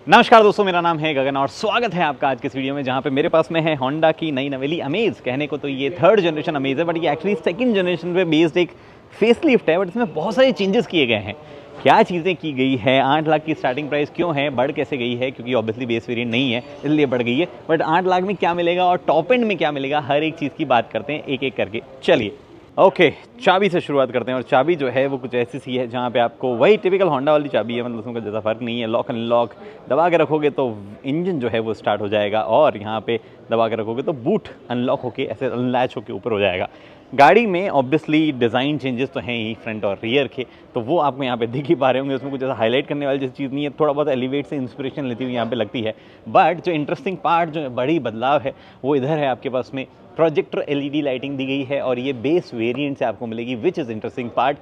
नमस्कार दोस्तों, मेरा नाम है गगन और स्वागत है आपका आज के इस वीडियो में, जहां पे मेरे पास में है होंडा की नई नवेली अमेज। कहने को तो ये थर्ड जनरेशन अमेज है, बट ये एक्चुअली सेकंड जनरेशन पे बेस्ड एक फेसलिफ्ट है। बट इसमें बहुत सारे चेंजेस किए गए हैं। क्या चीज़ें की गई है, 8 लाख की स्टार्टिंग प्राइस क्यों है, बढ़ कैसे गई है, क्योंकि ऑब्वियसली बेस वेरिएंट नहीं है इसलिए बढ़ गई है। बट 8 लाख में क्या मिलेगा और टॉप एंड में क्या मिलेगा, हर एक चीज़ की बात करते हैं एक एक करके। चलिए ओके, चाबी से शुरुआत करते हैं। और चाबी जो है वो कुछ ऐसी सी है जहाँ पे आपको वही टिपिकल होंडा वाली चाबी है, मतलब उसमें कोई ज़्यादा फर्क नहीं है। लॉक अनलॉक दबा के रखोगे तो इंजन जो है वो स्टार्ट हो जाएगा, और यहाँ पे दबा के रखोगे तो बूट अनलॉक होके ऐसे अनलैच होके ऊपर हो जाएगा। गाड़ी में ऑब्वियसली डिज़ाइन चेंजेस तो हैं ही फ्रंट और रियर के, तो वो आपको यहाँ पे दिख ही पा रहे होंगे। उसमें कुछ ऐसा हाईलाइट करने वाली जैसी चीज़ नहीं है, थोड़ा बहुत एलिवेट से इंस्पिरेशन लेती हुई यहाँ पे लगती है। बट जो इंटरेस्टिंग पार्ट, जो बड़ी बदलाव है वो इधर है, आपके पास में प्रोजेक्टर एलईडी लाइटिंग दी गई है, और ये बेस वेरिएंट से आपको मिलेगी, विच इज़ इंटरेस्टिंग पार्ट।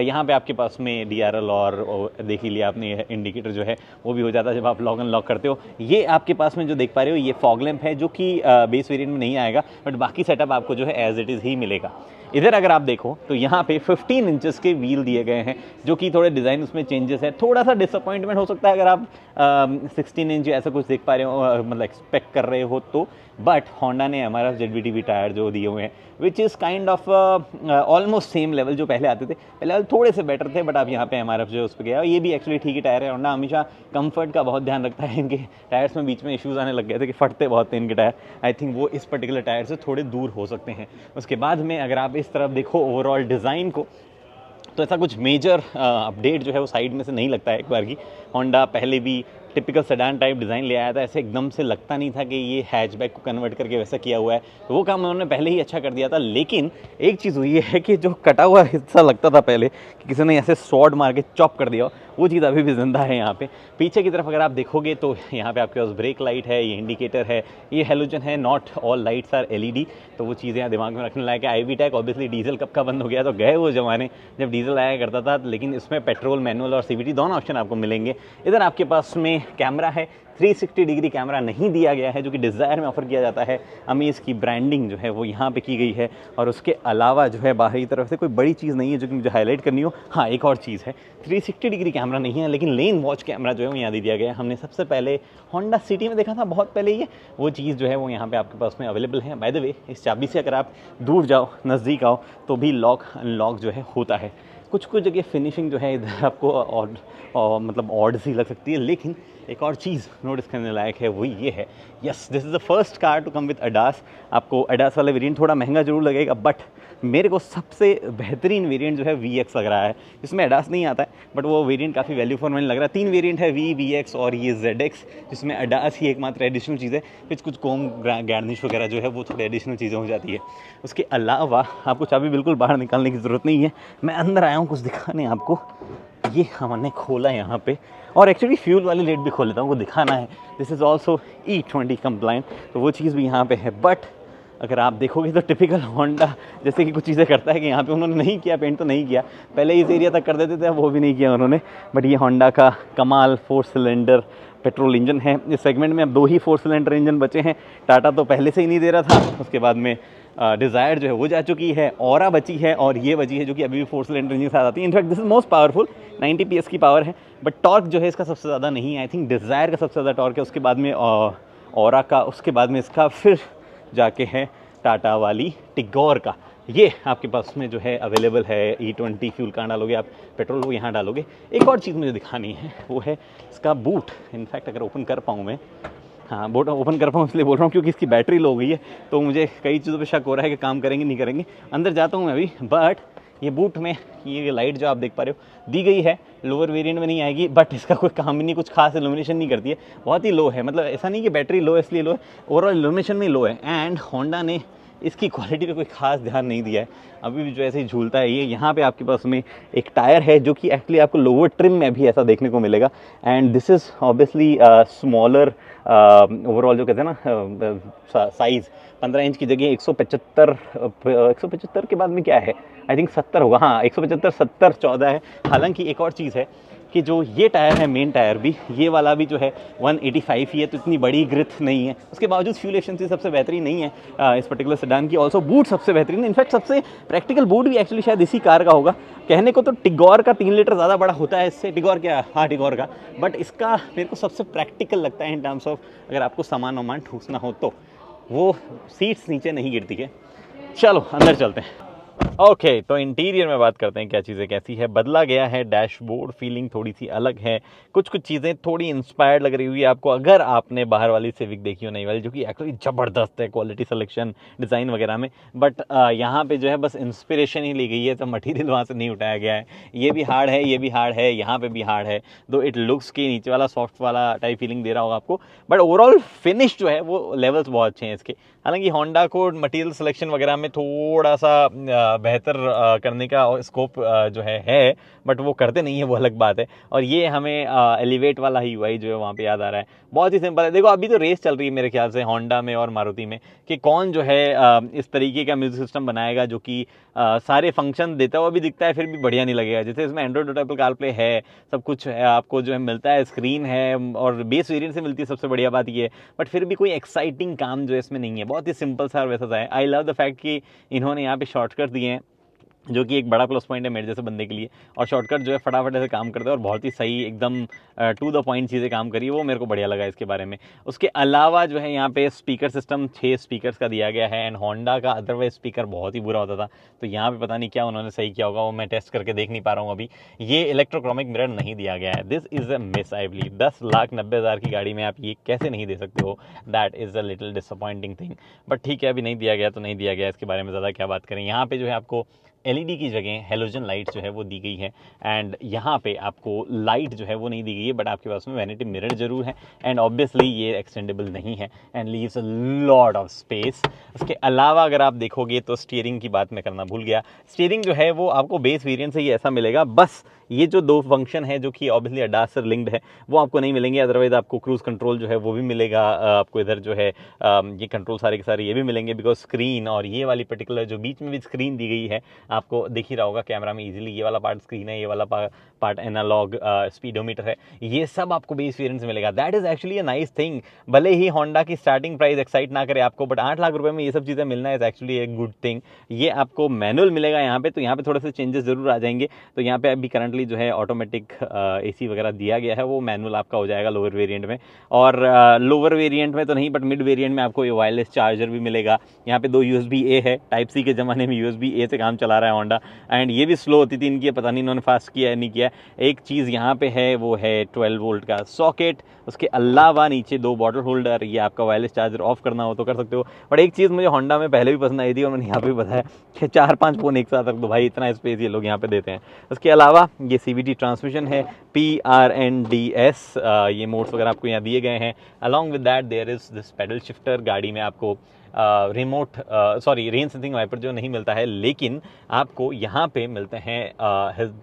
यहाँ पे आपके पास में डीआरएल और देख ही लिया आपने, इंडिकेटर जो है वो भी हो जाता है जब आप लॉक अनलॉक करते हो। ये आपके पास में जो देख पा रहे हो ये फॉग लैंप है, जो कि बेस वेरिएंट में नहीं आएगा, बट बाकी सेटअप आपको जो है एज इट इज़ ही मिलेगा। इधर अगर आप देखो तो यहाँ पे 15 इंचेस के व्हील दिए गए हैं, जो कि थोड़े डिज़ाइन उसमें चेंजेस है। थोड़ा सा डिसअपॉइंटमेंट हो सकता है अगर आप 16 इंच ऐसा कुछ देख पा रहे हो, मतलब एक्सपेक्ट कर रहे हो तो। बट होंडा ने हमारा ZVTV टायर जो दिए हुए हैं, which is kind of almost same level जो पहले आते थे। पहले थोड़े से बेटर थे, बट आप यहाँ पे MRF जो उस पर गया, ये भी एक्चुअली ठीक ही टायर है। होंडा हमेशा कंफर्ट का बहुत ध्यान रखता है। इनके टायर्स में बीच में इश्यूज़ आने लग गए थे कि फटते बहुत थे इनके टायर। आई थिंक वो इस पर्टिकुलर टायर से थोड़े दूर हो सकते हैं। उसके बाद में अगर आप इस तरफ देखो ओवरऑल डिज़ाइन को, तो ऐसा कुछ मेजर अपडेट जो है वो साइड में से नहीं लगता है। एक बार की होंडा पहले भी टिपिकल सेडान टाइप डिज़ाइन ले आया था, ऐसे एकदम से लगता नहीं था कि ये हैचबैक को कन्वर्ट करके वैसा किया हुआ है। तो वो काम उन्होंने पहले ही अच्छा कर दिया था। लेकिन एक चीज़ हुई है कि जो कटा हुआ हिस्सा लगता था पहले कि किसी ने ऐसे स्वॉर्ड मार के चॉप कर दिया, वो चीज़ अभी भी जिंदा है यहाँ पे। पीछे की तरफ अगर आप देखोगे तो यहाँ पे आपके पास ब्रेक लाइट है, ये इंडिकेटर है, ये हेलोजन है, not all lights are LED। तो वो चीज़ें यहाँ दिमाग में रखने लायक है। IV टैक ऑब्वियसली डीजल कब का बंद हो गया, तो गए वो ज़माने जब डीजल आया करता था, लेकिन इसमें पेट्रोल, मैनुअल और CVT दोनों ऑप्शन आपको मिलेंगे। इधर आपके पास में कैमरा है, 360 डिग्री कैमरा नहीं दिया गया है, जो कि डिज़ायर में ऑफर किया जाता है। अमेज की ब्रांडिंग जो है वो यहाँ पे की गई है, और उसके अलावा जो है बाहरी तरफ से कोई बड़ी चीज़ नहीं है जो कि मुझे हाईलाइट करनी हो। हाँ, एक और चीज़ है, 360 डिग्री कैमरा नहीं है, लेकिन लेन वॉच कैमरा जो है वो यहाँ दे दिया गया है। हमने सबसे पहले होंडा सिटी में देखा था बहुत पहले, ये वो चीज़ जो है वो यहाँ पे आपके पास में अवेलेबल है। बाय द वे, इस चाबी से अगर आप दूर जाओ, नज़दीक आओ, तो भी लॉक अनलॉक जो है होता है। कुछ कुछ जगह फिनिशिंग जो है इधर आपको मतलब ऑड सी लग सकती है, लेकिन एक और चीज़ नोटिस करने लायक है वो ये है, yes, this is the first car to come with ADAS। आपको ADAS वाला वेरिएंट थोड़ा महंगा जरूर लगेगा, बट मेरे को सबसे बेहतरीन वेरिएंट जो है VX लग रहा है। इसमें ADAS नहीं आता है, बट वो वेरिएंट काफ़ी वैल्यू फॉर मनी लग रहा है। 3 वेरिएंट है, VX और ये ZX, जिसमें ADAS ही एकमात्र एडिशनल चीज़ है। कुछ कोम गार्निश वगैरह जो है वो थोड़ी एडिशनल चीज़ें हो जाती है। उसके अलावा आपको चाबी बिल्कुल बाहर निकालने की ज़रूरत नहीं है। मैं अंदर आया हूँ कुछ दिखाने आपको। ये हमने खोला यहाँ पे, और एक्चुअली फ्यूल वाली लेट भी खोल लेता हूँ, वो दिखाना है। This is also E20 complaint, तो वो चीज़ भी यहाँ पे है। बट अगर आप देखोगे तो टिपिकल होंडा जैसे कि कुछ चीज़ें करता है कि यहाँ पे उन्होंने नहीं किया, पेंट तो नहीं किया, पहले इस एरिया तक कर देते थे, वो भी नहीं किया उन्होंने। बट ये होंडा का कमाल 4 सिलेंडर पेट्रोल इंजन है। इस सेगमेंट में अब 2 ही 4 सिलेंडर इंजन बचे हैं। टाटा तो पहले से ही नहीं दे रहा था, उसके बाद में डिज़ायर जो है वो जा चुकी है, ऑरा बची है, और ये बची है जो कि अभी भी 4 सिलेंडर इंजन के साथ आती है। In fact this is most powerful, 90 PS की पावर है, बट टॉर्क जो है इसका सबसे ज़्यादा नहीं है। आई थिंक डिज़ायर का सबसे ज़्यादा टॉर्क है, उसके बाद में ऑरा का, उसके बाद में इसका, फिर जाके है टाटा वाली टिगोर का। ये आपके पास में जो है अवेलेबल है। E20 फ्यूल कहाँ डालोगे आप, पेट्रोल वो यहाँ डालोगे। एक और चीज़ मुझे दिखानी है, वो है इसका बूट। इनफैक्ट अगर ओपन कर पाऊँ मैं, हाँ बोट ओपन कर पाऊँ इसलिए बोल रहा हूँ क्योंकि इसकी बैटरी लो गई है, तो मुझे कई चीज़ों पे शक हो रहा है कि काम करेंगे नहीं करेंगे। अंदर जाता हूँ मैं अभी। बट ये बूट में ये लाइट जो आप देख पा रहे हो दी गई है, लोअर वेरिएंट में नहीं आएगी, बट इसका कोई काम ही नहीं, कुछ खास इल्यूमिनेशन नहीं करती है, बहुत ही लो है। मतलब ऐसा नहीं कि बैटरी लो है इसलिए लो है, ओवरऑल इल्यूमिनेशन में लो है। एंड होंडा ने इसकी क्वालिटी पे कोई खास ध्यान नहीं दिया है, अभी भी जो ऐसे ही झूलता है ये। यहाँ पे आपके पास में एक टायर है जो कि एक्चुअली आपको लोअर ट्रिम में भी ऐसा देखने को मिलेगा। And this is obviously smaller overall, जो कहते हैं ना साइज़, 15 इंच की जगह 175 के बाद में क्या है, आई थिंक 70 होगा। हाँ, 175, 70, 14 है। हालांकि एक और चीज़ है कि जो ये टायर है, मेन टायर भी, ये वाला भी जो है 185 ही है, तो इतनी बड़ी ग्रिथ नहीं है। उसके बावजूद फ्यूल एफिशिएंसी सबसे बेहतरीन नहीं है इस पर्टिकुलर सेडान की। ऑल्सो बूट सबसे बेहतरीन है, इनफैक्ट सबसे प्रैक्टिकल बूट भी एक्चुअली शायद इसी कार का होगा। कहने को तो टिगोर का 3 लीटर ज़्यादा बड़ा होता है इससे, टिगोर क्या, हाँ टिगोर का, बट इसका मेरे को सबसे प्रैक्टिकल लगता है इन टर्म्स ऑफ अगर आपको सामान वामान ठूसना हो तो। वो सीट्स नीचे नहीं गिरती है। चलो अंदर चलते हैं। ओके तो इंटीरियर में बात करते हैं क्या चीज़ें कैसी है। बदला गया है डैशबोर्ड, फीलिंग थोड़ी सी अलग है, कुछ चीज़ें थोड़ी इंस्पायर्ड लग रही हुई है आपको अगर आपने बाहर वाली सिविक देखी हो, नई वाली, जो कि एक्चुअली ज़बरदस्त है क्वालिटी सिलेक्शन डिज़ाइन वगैरह में। बट यहाँ पे जो है बस इंस्पिरेशन ही ली गई है, तो मटीरियल वहाँ से नहीं उठाया गया है। ये भी हार्ड है, ये भी हार्ड है, यहाँ पे भी हार्ड है, दो इट लुक्स की नीचे वाला सॉफ्ट वाला टाइप फीलिंग दे रहा होगा आपको, बट ओवरऑल फिनिश जो है वो लेवल्स बहुत अच्छे हैं इसके। हालांकि होंडा को मटेरियल सिलेक्शन वगैरह में थोड़ा सा बेहतर करने का स्कोप जो है, बट वो करते नहीं है, वो अलग बात है। और ये हमें एलिवेट वाला ही यूआई जो है वहाँ पे याद आ रहा है। बहुत ही सिंपल है। देखो अभी तो रेस चल रही है मेरे ख्याल से होंडा में और मारुति में कि कौन जो है इस तरीके का म्यूजिक सिस्टम बनाएगा जो कि सारे फंक्शन देता हुआ भी दिखता है फिर भी बढ़िया नहीं लगेगा। जैसे इसमें एंड्रॉइड ऑटो एप्पल कारप्ले है, सब कुछ है, आपको जो है मिलता है, स्क्रीन है और बेस वेरिएंट से मिलती है, सबसे बढ़िया बात ये है। बट फिर भी कोई एक्साइटिंग काम जो है इसमें नहीं है, बहुत ही सिंपल सा और वैसा सा है। आई लव द फैक्ट कि इन्होंने यहाँ पे शॉर्टकट दिए हैं, जो कि एक बड़ा प्लस पॉइंट है मेरे जैसे बंदे के लिए। और शॉर्टकट जो है फटाफट ऐसे काम करते हैं और बहुत ही सही एकदम टू द पॉइंट चीज़ें काम करी, वो मेरे को बढ़िया लगा इसके बारे में। उसके अलावा जो है यहाँ पे स्पीकर सिस्टम 6 स्पीकर्स का दिया गया है, एंड होंडा का अदरवाइज स्पीकर बहुत ही बुरा होता था, तो यहाँ पे पता नहीं क्या उन्होंने सही किया होगा, वो मैं टेस्ट करके देख नहीं पा रहा हूँ अभी। ये इलेक्ट्रोक्रोमिक मिरर नहीं दिया गया है, this is a miss I believe. 10,90,000 की गाड़ी में आप ये कैसे नहीं दे सकते हो, that is a little disappointing thing. But ठीक है, अभी नहीं दिया गया तो नहीं दिया गया, इसके बारे में ज़्यादा क्या बात करें। यहाँ पे जो है आपको एलईडी की जगह हेलोजन लाइट जो है वो दी गई है, एंड यहाँ पे आपको लाइट जो है वो नहीं दी गई है, बट आपके पास में वैनिटी मिरर जरूर है, एंड ऑब्वियसली ये एक्सटेंडेबल नहीं है and leaves a lot of space. उसके अलावा अगर आप देखोगे तो स्टीयरिंग की बात मैं करना भूल गया। स्टीयरिंग जो है वो आपको बेस वेरिएंट से ही ऐसा मिलेगा, बस ये जो 2 फंक्शन है जो कि ऑब्वियसली अडास से लिंक्ड है वो आपको नहीं मिलेंगे। अदरवाइज आपको क्रूज कंट्रोल जो है वो भी मिलेगा, आपको इधर जो है ये कंट्रोल सारे के सारे ये भी मिलेंगे, बिकॉज स्क्रीन और ये वाली पर्टिकुलर जो बीच में भी स्क्रीन दी गई है, आपको दिख ही रहा होगा कैमरा में इजीली, ये वाला पार्ट स्क्रीन है, ये वाला पार्ट एनालॉग स्पीडोमीटर है, ये सब आपको बेस वेरिएंट से मिलेगा। That is actually a nice thing. भले ही होंडा की स्टार्टिंग प्राइस एक्साइट ना करे आपको, बट 8 लाख रुपए में ये सब चीज़ें मिलना इज एक्चुअली एक गुड थिंग। ये आपको मैनुअल मिलेगा यहाँ पे, तो यहाँ पे थोड़े से चेंजेस जरूर आ जाएंगे। तो यहाँ पे अभी करंटली जो है ऑटोमेटिक एसी वगैरह दिया गया है, वो मैनुअल आपका हो जाएगा लोअर वेरिएंट में, और लोअर वेरिएंट में तो नहीं बट मिड वेरिएंट में आपको ये वायरलेस चार्जर भी मिलेगा। यहाँ पे 2 USB-A है, टाइप सी के ज़माने में USB-A से काम चला रहा है होंडा, एंड ये भी स्लो होती थी इनकी, पता नहीं इन्होंने फास्ट किया है नहीं किया। एक चीज़ यहाँ पे है वो है 12 वोल्ट का सॉकेट। उसके अलावा नीचे 2 बॉटल होल्डर, ये आपका वायरलेस चार्जर ऑफ करना हो तो कर सकते हो। बट एक चीज़ मुझे होंडा में पहले भी पसंद आई थी और मैंने यहाँ पे भी बताया कि 4-5 फ़ोन एक साथ रख दो भाई, इतना स्पेस ये लोग यहाँ पे देते हैं। उसके अलावा ये CVT ट्रांसमिशन है, PRNDS, ये मोड्स वगैरह आपको यहाँ दिए गए हैं। Along with that there is this paddle shifter. गाड़ी में आपको रिमोट रेन सेंसिंग वाइपर जो नहीं मिलता है, लेकिन आपको यहाँ पे मिलते हैं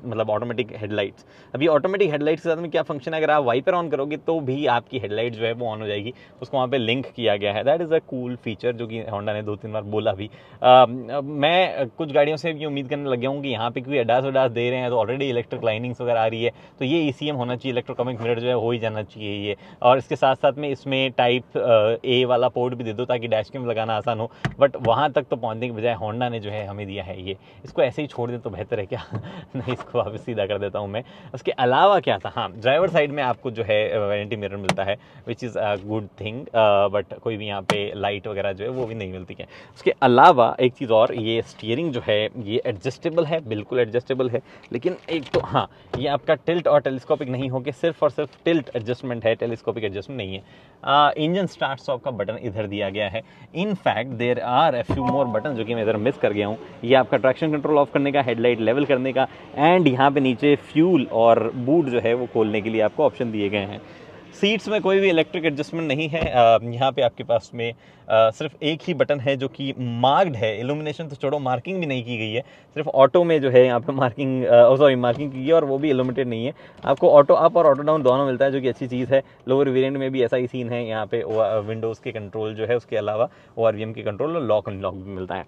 मतलब ऑटोमेटिक हेडलाइट्स। अभी ऑटोमेटिक हेडलाइट्स के साथ में क्या फंक्शन है, अगर आप वाइपर ऑन करोगे तो भी आपकी हेडलाइट जो है वो ऑन हो जाएगी, उसको वहाँ पे लिंक किया गया है। That is a cool feature जो कि होंडा ने 2-3 बार बोला भी। मैं कुछ गाड़ियों से भी उम्मीद करने लग गया हूँ कि यहाँ पे कोई अडास वडास दे रहे हैं तो ऑलरेडी इलेक्ट्रिक लाइनिंग्स वगैरह आ रही है, तो ये ECM होना चाहिए, इलेक्ट्रोक्रोमिक मिरर जो है हो ही जाना चाहिए ये। और इसके साथ साथ में इसमें टाइप A वाला पोर्ट भी दे दो ताकि डैश कैम लगाना आसान हो, बट वहाँ तक तो पहुँचने के बजाय होंडा ने जो है हमें दिया है ये। इसको ऐसे ही छोड़ दे तो बेहतर है क्या नहीं, इसको वापस सीधा कर देता हूँ मैं। उसके अलावा क्या था, हाँ ड्राइवर साइड में आपको जो है वैनिटी मिरर मिलता है, which is a good thing, but कोई भी यहाँ पे लाइट वगैरह जो है वो भी नहीं मिलती है। उसके अलावा एक चीज़ और, ये स्टीयरिंग जो है ये एडजस्टेबल है, बिल्कुल एडजस्टेबल है, लेकिन एक तो हाँ ये आपका टिल्ट और टेलीस्कोपिक नहीं होकर सिर्फ और सिर्फ टिल्ट एडजस्टमेंट है, टेलीस्कोपिक एडजस्टमेंट नहीं है। इंजन स्टार्ट स्टॉप का बटन इधर दिया गया है। In fact there are a few more button जो कि मैं इधर मिस कर गया हूँ। ये आपका ट्रैक्शन कंट्रोल ऑफ करने का, हेडलाइट लेवल करने का, एंड यहाँ पे नीचे फ्यूल और बूट जो है वो खोलने के लिए आपको ऑप्शन दिए गए हैं। सीट्स में कोई भी इलेक्ट्रिक एडजस्टमेंट नहीं है। यहाँ पे आपके पास में सिर्फ एक ही बटन है जो कि मार्क्ड है, इल्यूमिनेशन तो छोड़ो मार्किंग भी नहीं की गई है, सिर्फ ऑटो में जो है यहाँ पे मार्किंग मार्किंग की गई है और वो भी इल्यूमिनेटेड नहीं है। आपको ऑटो अप और ऑटो डाउन दोनों मिलता है जो कि अच्छी चीज़ है। लोअर वेरिएंट में भी ऐसा ही सीन है, यहाँ पे विंडोज़ के कंट्रोल जो है, उसके अलावा ORVM के कंट्रोल और लॉक अनलॉक भी मिलता है।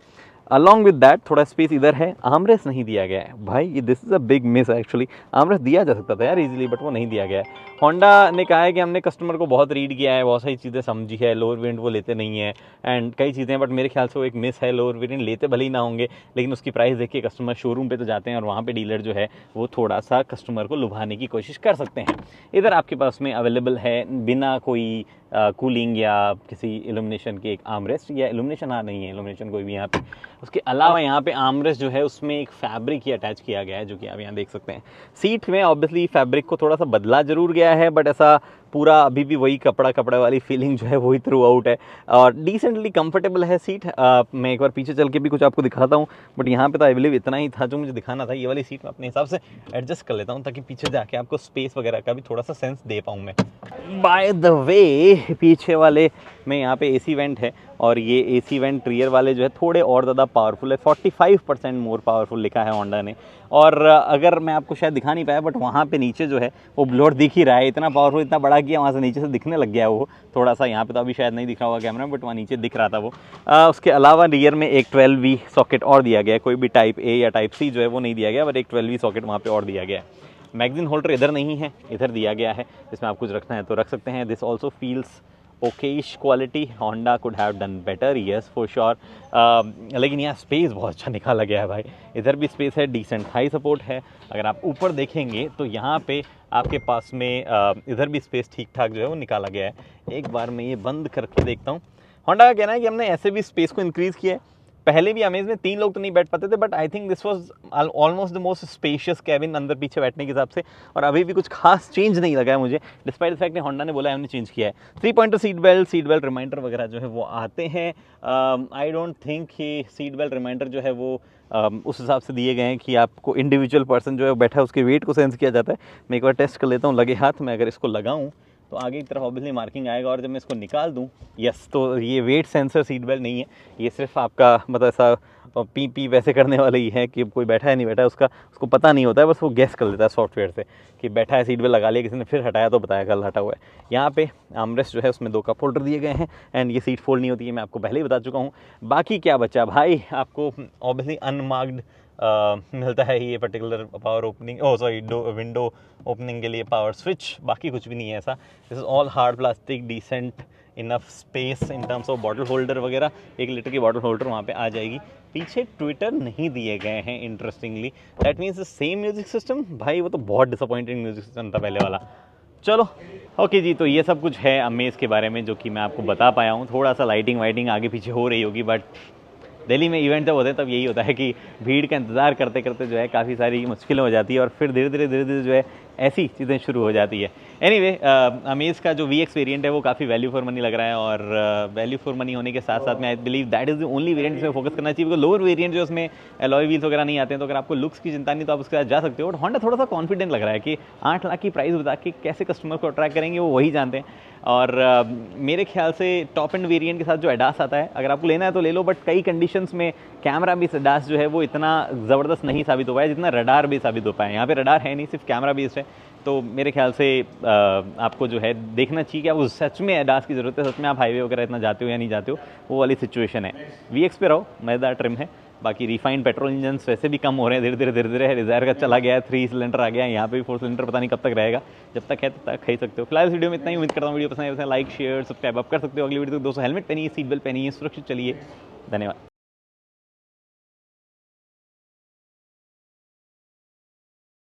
अलॉन्ग विद दैट थोड़ा स्पेस इधर है, आर्मरेस्ट नहीं दिया गया है भाई, ये this is a big miss actually. Armrest दिया जा सकता था यार इजीली, बट वो नहीं दिया गया है। होंडा ने कहा है कि हमने कस्टमर को बहुत रीड किया है, बहुत सारी चीज़ें समझी है, लोअर वेरिएंट वो लेते नहीं है एंड कई चीज़ें, बट मेरे ख्याल से वो एक मिस है। लोअर वेरिएंट लेते भले ही ना होंगे, लेकिन उसकी प्राइस देख के कस्टमर शोरूम पे तो जाते हैं और वहाँ पे डीलर जो है वो थोड़ा सा कस्टमर को लुभाने की कोशिश कर सकते हैं। इधर आपके पास में अवेलेबल है बिना कोई कूलिंग या किसी इल्यूमिनेशन के एक आर्मरेस्ट, या इल्यूमिनेशन हाँ नहीं है इल्यूमिनेशन कोई भी यहाँ पे। उसके अलावा यहाँ पे आर्मरेस्ट जो है उसमें एक फैब्रिक ही अटैच किया गया है, जो कि आप यहाँ देख सकते हैं। सीट में ऑब्वियसली फैब्रिक को थोड़ा सा बदला जरूर गया है, बट ऐसा पूरा अभी भी वही कपड़ा वाली फीलिंग जो है वही थ्रू आउट है और डिसेंटली कंफर्टेबल है सीट। मैं एक बार पीछे चल के भी कुछ आपको दिखाता हूँ, बट यहाँ पे तो आई बिलीव इतना ही था जो मुझे दिखाना था। ये वाली सीट मैं अपने हिसाब से एडजस्ट कर लेता हूँ ताकि पीछे जाके आपको स्पेस वगैरह का भी थोड़ा सा सेंस दे पाऊँ मैं। बाय द वे पीछे वाले में यहाँ पे एसी वेंट है और ये एसी वेंट रियर वाले जो है थोड़े और ज़्यादा पावरफुल है, 45% मोर पावरफुल लिखा है होंडा ने। और अगर मैं आपको शायद दिखा नहीं पाया, बट वहाँ पे नीचे जो है वो ब्लोअर दिख ही रहा है, इतना पावरफुल इतना बड़ा किया वहाँ से नीचे से दिखने लग गया है वो थोड़ा सा। यहाँ पे तो अभी शायद नहीं दिख रहा होगा कैमरा में, बट वहाँ नीचे दिख रहा था वो। उसके अलावा रियर में एक 12V सॉकेट और दिया गया है, कोई भी टाइप ए या टाइप सी जो है वो नहीं दिया गया, बट एक 12V सॉकेट वहाँ पर और दिया गया है। मैगजीन होल्डर इधर नहीं है, इधर दिया गया है, इसमें आप कुछ रखना है तो रख सकते हैं। This also feels Okesh quality, Honda could have done better, yes for sure. लेकिन यहाँ स्पेस बहुत अच्छा निकाला गया है भाई, इधर भी स्पेस है, डिसेंट हाई सपोर्ट है। अगर आप ऊपर देखेंगे तो यहाँ पे आपके पास में इधर भी स्पेस ठीक ठाक जो है वो निकाला गया है। एक बार मैं ये बंद करके देखता हूँ। होंडा का कहना है कि हमने ऐसे भी स्पेस को इंक्रीज़ किया है। पहले भी अमेज में 3 लोग तो नहीं बैठ पाते थे, but I think this was almost the most spacious cabin अंदर पीछे बैठने के हिसाब से, और अभी भी कुछ खास चेंज नहीं लगा है मुझे, डिस्पाइट द फैक्ट कि होंडा ने बोला है हमने चेंज किया है। 3-पॉइंटर सीट बेल्ट रिमाइंडर वगैरह जो है वो आते हैं। आई डोंट थिंक कि सीट बेल्ट रिमाइंडर जो है वो उस हिसाब से दिए गए हैं कि आपको इंडिविजुअल पर्सन जो है बैठा है उसके वेट को सेंस किया जाता है। मैं एक बार टेस्ट कर लेता हूँ लगे हाथ में, अगर इसको लगाऊँ तो आगे की तरफ ऑब्वियसली मार्किंग आएगा, और जब मैं इसको निकाल दूं, यस, तो ये वेट सेंसर सीट बेल्ट नहीं है, ये सिर्फ आपका मतलब ऐसा पी वैसे करने वाला ही है कि कोई बैठा है नहीं बैठा है उसको पता नहीं होता है, बस वो गैस कर लेता है सॉफ्टवेयर से कि बैठा है, सीट बेल्ट लगा लिया, किसी ने फिर हटाया तो बताया कल हटा हुआ है। यहाँ पे आर्मरेस्ट जो है उसमें 2 कप होल्डर दिए गए हैं एंड ये सीट फोल्ड नहीं होती है, मैं आपको पहले ही बता चुका हूँ। बाकी क्या बचा भाई, आपको ऑब्वियसली अनमार्क्ड मिलता है ये particular power opening, window opening के लिए पावर स्विच, बाकी कुछ भी नहीं है ऐसा। This is all hard plastic, decent enough space in terms of bottle holder वगैरह, 1 लीटर की बॉटल होल्डर वहाँ पे आ जाएगी। पीछे ट्विटर नहीं दिए गए हैं interestingly, that means the same music system. भाई वो तो बहुत डिसअपॉइंटिंग म्यूजिक सिस्टम था पहले वाला। चलो ओके जी, तो ये सब कुछ है अमेज के बारे में जो कि मैं आपको बता पाया हूँ। थोड़ा सा लाइटिंग वाइटिंग आगे पीछे हो रही होगी, बट दिल्ली में इवेंट जब होते हैं तब यही होता है कि भीड़ का इंतज़ार करते करते जो है काफ़ी सारी मुश्किलें हो जाती है, और फिर धीरे धीरे जो है ऐसी चीज़ें शुरू हो जाती है। एनीवे अमेज का जो VX वेरिएंट है वो काफ़ी वैल्यू फॉर मनी लग रहा है, और वैल्यू फॉर मनी होने के साथ साथ में I believe that is the only variant जिसमें फोकस करना चाहिए। बिकॉज लोअर वेरिएंट जो उसमें अलॉय व्हील्स वगैरह नहीं आते हैं, तो अगर आपको लुक्स की चिंता नहीं तो आप उसके साथ जा सकते हो। बट होंडा थोड़ा सा कॉन्फिडेंट लग रहा है कि 8 लाख की प्राइस बता के कैसे कस्टमर को अट्रैक्ट करेंगे वो वही जानते हैं। और मेरे ख्याल से टॉप एंड वेरिएंट के साथ जो एडास आता है, अगर आपको लेना है तो ले लो, बट कई कंडीशंस में कैमरा बेस्ड एडास जो है वो इतना ज़बरदस्त नहीं साबित हो पाया जितना रडार बेस्ड साबित हो पाया। यहाँ पे रडार है नहीं, सिर्फ कैमरा बेस्ड है, तो मेरे ख्याल से आपको जो है देखना चाहिए कि आपको सच में एडास की ज़रूरत है, सच में आप हाईवे वगैरह इतना जाते हो या नहीं जाते हो, वो वाली सिचुएशन है। VX पे रहो, मज़ेदार ट्रिम है। बाकी रिफाइंड पेट्रोल इंजन वैसे भी कम हो रहे हैं धीरे धीरे। डिज़ायर का चला गया है, 3 सिलेंडर आ गया है, यहाँ पे भी 4 सिलेंडर पता नहीं कब तक रहेगा, जब तक है तब तक खरीद सकते हो। फिलहाल इस वीडियो में इतना ही, उम्मीद करता हूँ वीडियो पसंद आए, लाइक शेयर सब्सक्राइब आप कर सकते हो। अगली वीडियो तक दोस्तों हेलमेट पहनिए, सीट बेल्ट पहनिए, सुरक्षित चलिए। धन्यवाद।